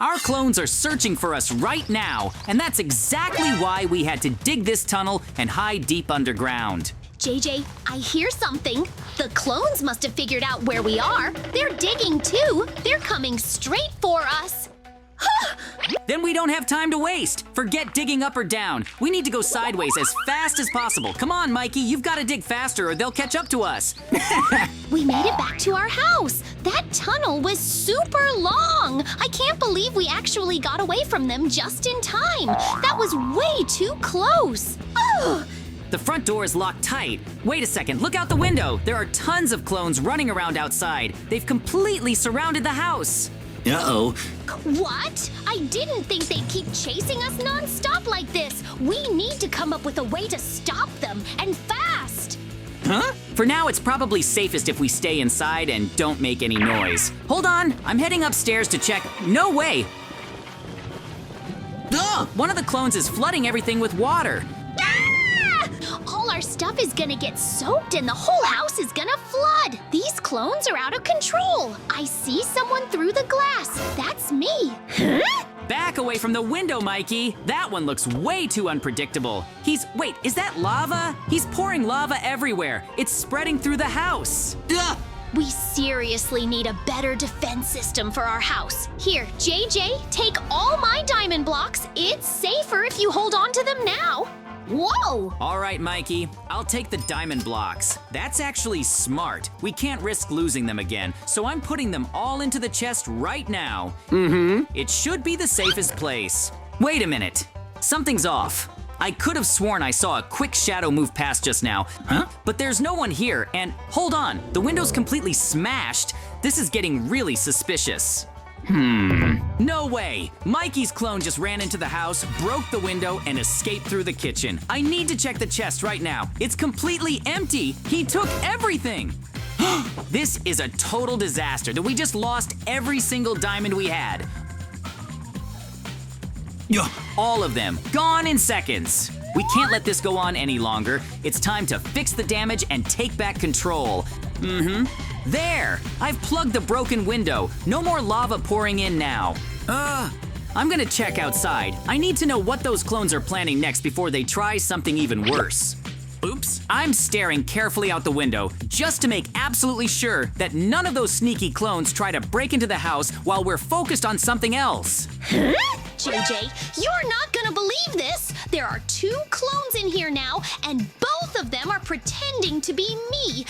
Our clones are searching for us right now, and that's exactly why we had to dig this tunnel and hide deep underground. JJ, I hear something. The clones must have figured out where we are. They're digging too. They're coming straight for us. Then we don't have time to waste. Forget digging up or down. We need to go sideways as fast as possible. Come on, Mikey, you've got to dig faster or they'll catch up to us. We made it back to our house. That tunnel was super long. I can't believe we actually got away from them just in time. That was way too close. Ugh. The front door is locked tight. Wait a second, look out the window. There are tons of clones running around outside. They've completely surrounded the house. Uh-oh. What? I didn't think they'd keep chasing us non-stop like this. We need to come up with a way to stop them, and fast. Huh? For now, it's probably safest if we stay inside and don't make any noise. Hold on, I'm heading upstairs to check. No way! Ugh! One of the clones is flooding everything with water. All our stuff is gonna get soaked and the whole house is gonna flood. These clones are out of control. I see someone through the glass. That's me. Huh? Back away from the window, Mikey. That one looks way too unpredictable. Wait, is that lava? He's pouring lava everywhere. It's spreading through the house. Ugh! We seriously need a better defense system for our house. Here, JJ, take all my diamond blocks. It's safer if you hold on to them now. Whoa! All right, Mikey, I'll take the diamond blocks. That's actually smart. We can't risk losing them again, so I'm putting them all into the chest right now. It should be the safest place. Wait a minute. Something's off. I could have sworn I saw a quick shadow move past just now. Huh? But there's no one here, and hold on, the window's completely smashed. This is getting really suspicious. No way! Mikey's clone just ran into the house, broke the window, and escaped through the kitchen. I need to check the chest right now. It's completely empty. He took everything. This is a total disaster that we just lost every single diamond we had. Yeah. All of them, gone in seconds. We can't let this go on any longer. It's time to fix the damage and take back control. There! I've plugged the broken window. No more lava pouring in now. I'm gonna check outside. I need to know what those clones are planning next before they try something even worse. Oops. I'm staring carefully out the window just to make absolutely sure that none of those sneaky clones try to break into the house while we're focused on something else. Huh? JJ, you're not gonna believe this. There are 2 clones in here now, and both of them are pretending to be me.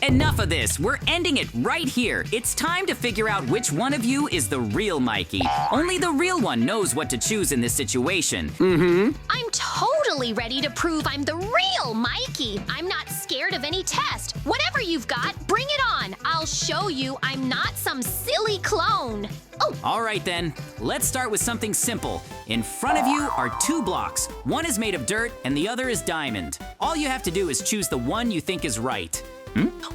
Enough of this. We're ending it right here. It's time to figure out which one of you is the real Mikey. Only the real one knows what to choose in this situation. I'm totally ready to prove I'm the real Mikey. I'm not scared of any test. Whatever you've got, bring it on. I'll show you I'm not some silly clone. Oh, All right then, let's start with something simple. In front of you are 2 blocks. One is made of dirt and the other is diamond. All you have to do is choose the one you think is right.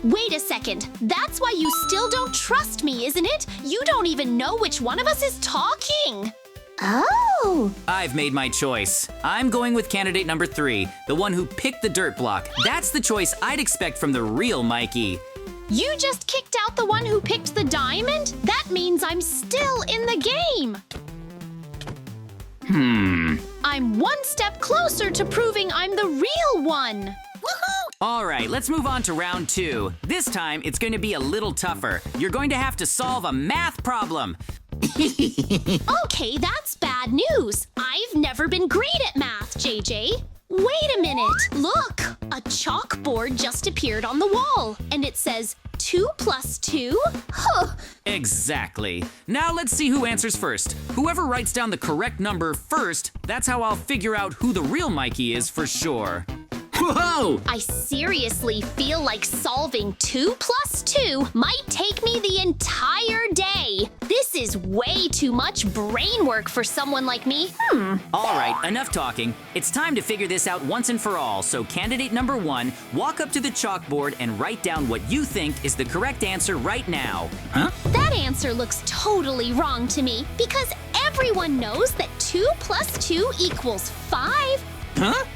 wait a second. That's why you still don't trust me, isn't it? You don't even know which one of us is talking. Oh. I've made my choice. I'm going with candidate number 3, the one who picked the dirt block. That's the choice I'd expect from the real Mikey. You just kicked out the one who picked the diamond? That means I'm still in the game. I'm one step closer to proving I'm the real one. Woohoo! All right, let's move on to round 2. This time, it's going to be a little tougher. You're going to have to solve a math problem. Okay, that's bad news. I've never been great at math, JJ. Wait a minute. Look, a chalkboard just appeared on the wall, and it says 2 plus 2? Huh. Exactly. Now let's see who answers first. Whoever writes down the correct number first, that's how I'll figure out who the real Mikey is for sure. Whoa! I seriously feel like solving 2 plus 2 might take me the entire day. This is way too much brain work for someone like me. All right, enough talking. It's time to figure this out once and for all. So candidate number 1, walk up to the chalkboard and write down what you think is the correct answer right now. That answer looks totally wrong to me because everyone knows that 2 plus 2 equals 5.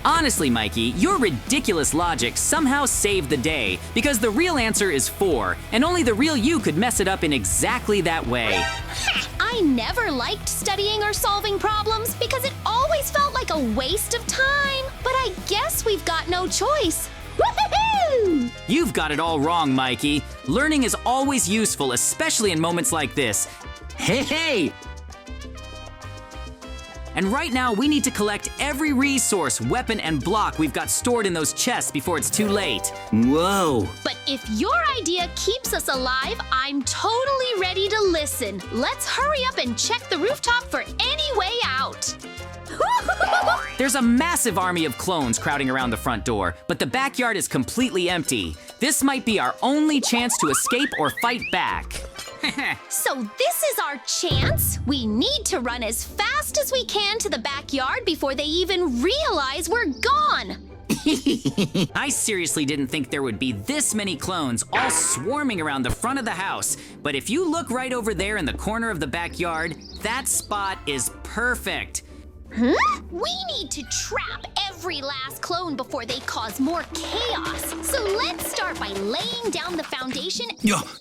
Honestly, Mikey, your ridiculous logic somehow saved the day because the real answer is 4, and only the real you could mess it up in exactly that way. I I never liked studying or solving problems because it always felt like a waste of time. But I guess we've got no choice. Woohoo! You've got it all wrong, Mikey. Learning is always useful, especially in moments like this. Hey! And right now, we need to collect every resource, weapon, and block we've got stored in those chests before it's too late. Whoa. But if your idea keeps us alive, I'm totally ready to listen. Let's hurry up and check the rooftop for any way out. There's a massive army of clones crowding around the front door, but the backyard is completely empty. This might be our only chance to escape or fight back. So this is our chance. We need to run as fast as we can to the backyard before they even realize we're gone. I seriously didn't think there would be this many clones all swarming around the front of the house. But if you look right over there in the corner of the backyard, that spot is perfect. Huh? We need to trap every last clone before they cause more chaos. So let's start by laying down the foundation.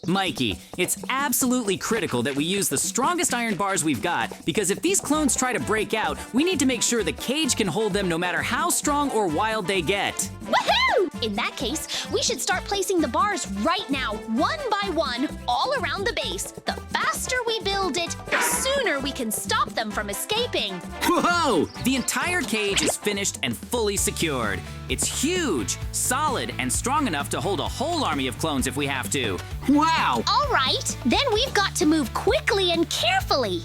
Mikey, it's absolutely critical that we use the strongest iron bars we've got, because if these clones try to break out, we need to make sure the cage can hold them no matter how strong or wild they get. Woohoo! In that case, we should start placing the bars right now, one by one, all around the base. The faster we build it, the sooner we can stop them from escaping. Whoa! The entire cage is finished and fully secured. It's huge, solid, and strong enough to hold a whole army of clones if we have to. Wow! All right, then we've got to move quickly and carefully.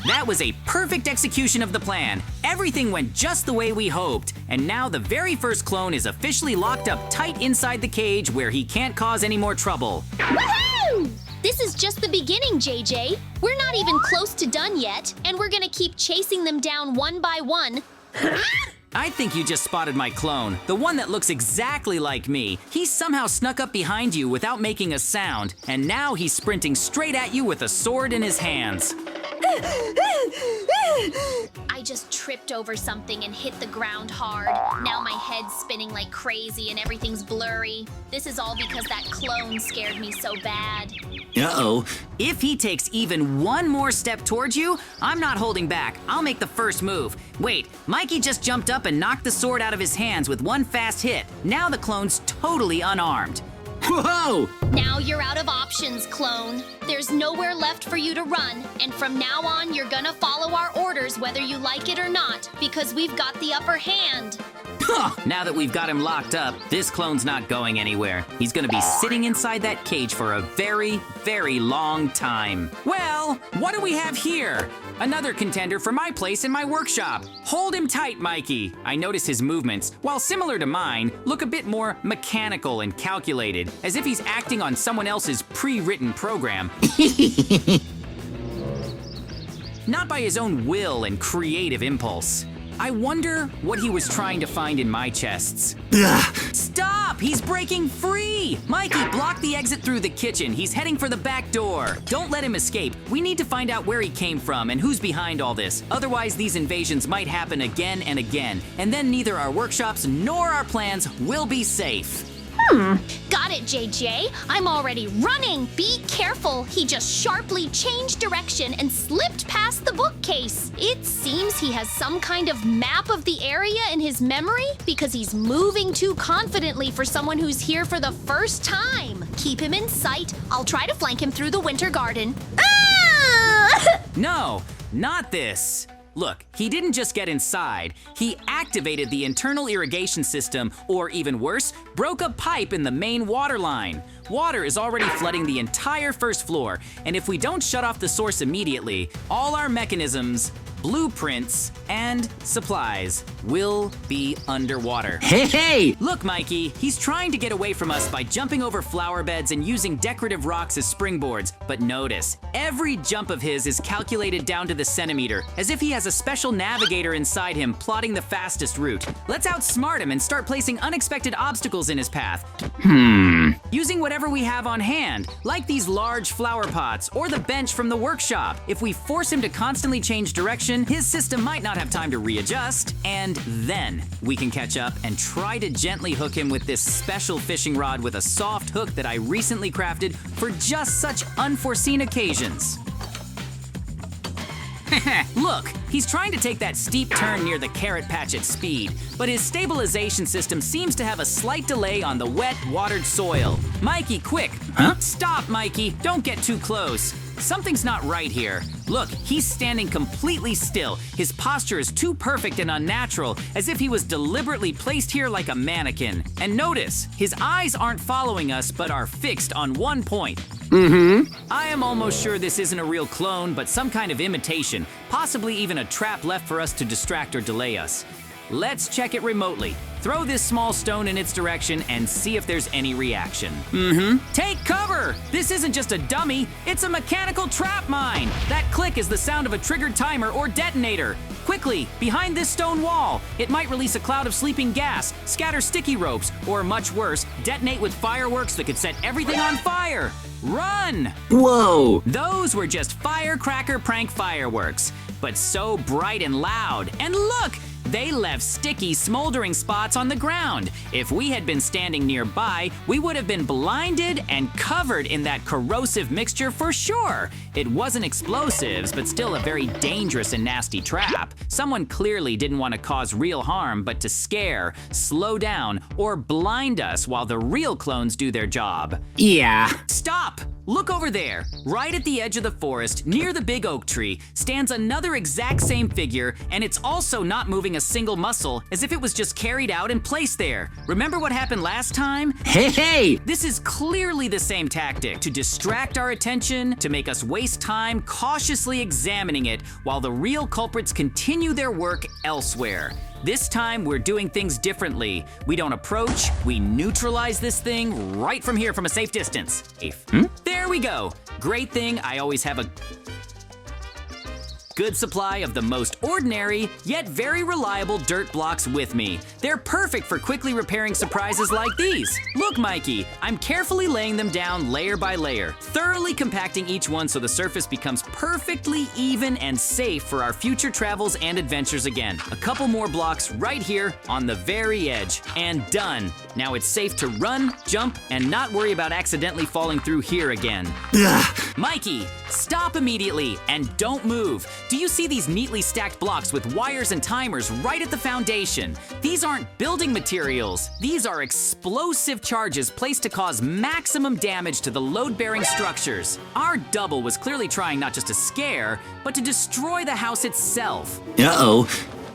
That was a perfect execution of the plan. Everything went just the way we hoped. And now the very first clone is officially locked up tight inside the cage where he can't cause any more trouble. Woohoo! This is just the beginning, JJ. We're not even close to done yet, and we're gonna keep chasing them down one by one. I think you just spotted my clone, the one that looks exactly like me. He somehow snuck up behind you without making a sound, and now he's sprinting straight at you with a sword in his hands. I just tripped over something and hit the ground hard. Now my head's spinning like crazy and everything's blurry. This is all because that clone scared me so bad. Uh-oh. If he takes even one more step towards you, I'm not holding back. I'll make the first move. Wait, Mikey just jumped up and knocked the sword out of his hands with one fast hit. Now the clone's totally unarmed. Whoa! Now you're out of options, clone. There's nowhere left for you to run, and from now on you're gonna follow our orders whether you like it or not, because we've got the upper hand. Now that we've got him locked up, this clone's not going anywhere. He's gonna be sitting inside that cage for a very, very long time. Well, what do we have here? Another contender for my place in my workshop. Hold him tight, Mikey. I notice his movements, while similar to mine, look a bit more mechanical and calculated, as if he's acting on someone else's pre-written program. Not by his own will and creative impulse. I wonder what he was trying to find in my chests. Ugh. Stop! He's breaking free! Mikey, block the exit through the kitchen. He's heading for the back door. Don't let him escape. We need to find out where he came from and who's behind all this. Otherwise, these invasions might happen again and again, and then neither our workshops nor our plans will be safe. Got it, JJ. I'm already running. Be careful. He just sharply changed direction and slipped past the bookcase. It seems he has some kind of map of the area in his memory because he's moving too confidently for someone who's here for the first time. Keep him in sight. I'll try to flank him through the winter garden. Ah! No, not this. Look, he didn't just get inside, he activated the internal irrigation system, or even worse, broke a pipe in the main water line. Water is already flooding the entire first floor, and if we don't shut off the source immediately, all our mechanisms, blueprints, and supplies will be underwater. Hey! Look, Mikey, he's trying to get away from us by jumping over flower beds and using decorative rocks as springboards. But notice, every jump of his is calculated down to the centimeter, as if he has a special navigator inside him plotting the fastest route. Let's outsmart him and start placing unexpected obstacles in his path. Using whatever we have on hand, like these large flower pots or the bench from the workshop. If we force him to constantly change direction, position, his system might not have time to readjust, and then we can catch up and try to gently hook him with this special fishing rod with a soft hook that I recently crafted for just such unforeseen occasions. Look, he's trying to take that steep turn near the carrot patch at speed, but his stabilization system seems to have a slight delay on the wet, watered soil. Mikey, quick! Huh? Stop, Mikey! Don't get too close. Something's not right here. Look, he's standing completely still. His posture is too perfect and unnatural, as if he was deliberately placed here like a mannequin. And notice, his eyes aren't following us, but are fixed on one point. I am almost sure this isn't a real clone, but some kind of imitation, possibly even a trap left for us to distract or delay us. Let's check it remotely. Throw this small stone in its direction and see if there's any reaction. Take cover! This isn't just a dummy, it's a mechanical trap mine! That click is the sound of a triggered timer or detonator. Quickly, behind this stone wall. It might release a cloud of sleeping gas, scatter sticky ropes, or much worse, detonate with fireworks that could set everything on fire. Run! Whoa! Those were just firecracker prank fireworks, but so bright and loud. And look! They left sticky, smoldering spots on the ground. If we had been standing nearby, we would have been blinded and covered in that corrosive mixture for sure. It wasn't explosives, but still a very dangerous and nasty trap. Someone clearly didn't want to cause real harm, but to scare, slow down, or blind us while the real clones do their job. Yeah. Stop! Look over there. Right at the edge of the forest, near the big oak tree, stands another exact same figure, and it's also not moving a single muscle, as if it was just carried out and placed there. Remember what happened last time? Hey! This is clearly the same tactic, to distract our attention, to make us waste time cautiously examining it, while the real culprits continue their work elsewhere. This time, we're doing things differently. We don't approach, we neutralize this thing right from here from a safe distance. There we go. Great thing, I always have a good supply of the most ordinary, yet very reliable dirt blocks with me. They're perfect for quickly repairing surprises like these. Look, Mikey, I'm carefully laying them down layer by layer, thoroughly compacting each one so the surface becomes perfectly even and safe for our future travels and adventures again. A couple more blocks right here on the very edge, and done. Now it's safe to run, jump, and not worry about accidentally falling through here again. Mikey, stop immediately and don't move. Do you see these neatly stacked blocks with wires and timers right at the foundation? These aren't building materials. These are explosive charges placed to cause maximum damage to the load-bearing structures. Our double was clearly trying not just to scare, but to destroy the house itself. Uh-oh.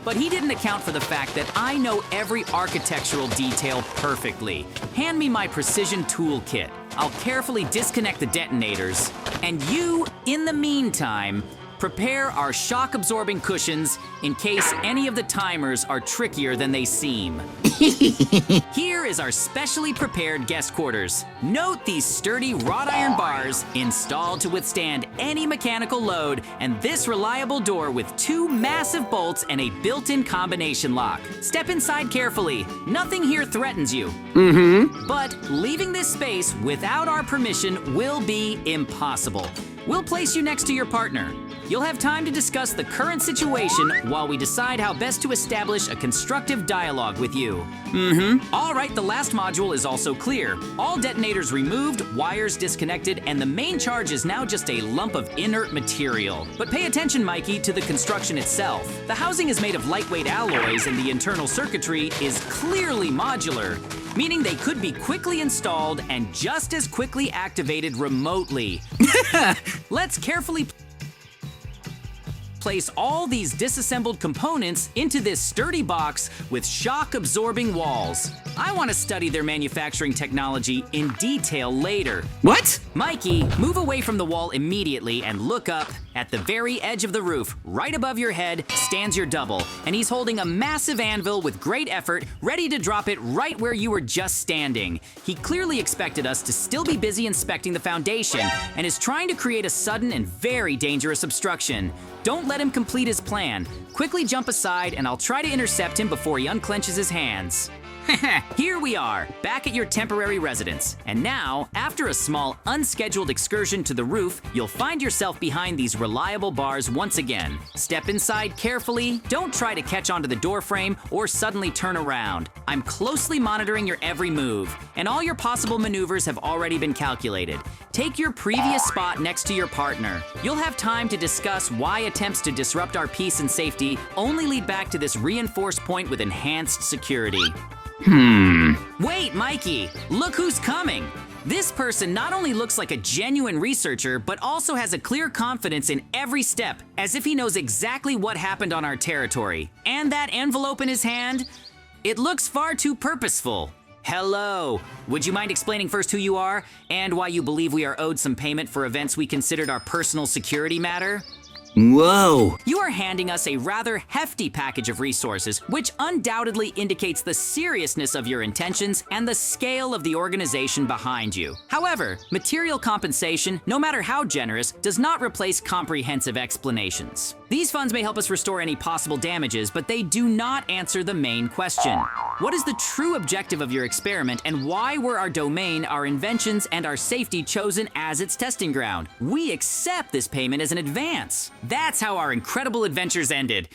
But he didn't account for the fact that I know every architectural detail perfectly. Hand me my precision toolkit. I'll carefully disconnect the detonators. And you, in the meantime, prepare our shock-absorbing cushions in case any of the timers are trickier than they seem. Here is our specially prepared guest quarters. Note these sturdy wrought iron bars installed to withstand any mechanical load, and this reliable door with 2 massive bolts and a built-in combination lock. Step inside carefully. Nothing here threatens you. But leaving this space without our permission will be impossible. We'll place you next to your partner. You'll have time to discuss the current situation while we decide how best to establish a constructive dialogue with you. All right, the last module is also clear. All detonators removed, wires disconnected, and the main charge is now just a lump of inert material. But pay attention, Mikey, to the construction itself. The housing is made of lightweight alloys and the internal circuitry is clearly modular, meaning they could be quickly installed and just as quickly activated remotely. Let's carefully place all these disassembled components into this sturdy box with shock-absorbing walls. I want to study their manufacturing technology in detail later. What? Mikey, move away from the wall immediately and look up. At the very edge of the roof, right above your head, stands your double, and he's holding a massive anvil with great effort, ready to drop it right where you were just standing. He clearly expected us to still be busy inspecting the foundation, and is trying to create a sudden and very dangerous obstruction. Don't let him complete his plan. Quickly jump aside, and I'll try to intercept him before he unclenches his hands. Here we are, back at your temporary residence. And now, after a small, unscheduled excursion to the roof, you'll find yourself behind these reliable bars once again. Step inside carefully, don't try to catch onto the doorframe or suddenly turn around. I'm closely monitoring your every move, and all your possible maneuvers have already been calculated. Take your previous spot next to your partner. You'll have time to discuss why attempts to disrupt our peace and safety only lead back to this reinforced point with enhanced security. Wait, Mikey, look who's coming. This person not only looks like a genuine researcher, but also has a clear confidence in every step, as if he knows exactly what happened on our territory. And that envelope in his hand? It looks far too purposeful. Hello. Would you mind explaining first who you are, and why you believe we are owed some payment for events we considered our personal security matter? Whoa! You are handing us a rather hefty package of resources, which undoubtedly indicates the seriousness of your intentions and the scale of the organization behind you. However, material compensation, no matter how generous, does not replace comprehensive explanations. These funds may help us restore any possible damages, but they do not answer the main question. What is the true objective of your experiment, and why were our domain, our inventions, and our safety chosen as its testing ground? We accept this payment as an advance. That's how our incredible adventures ended.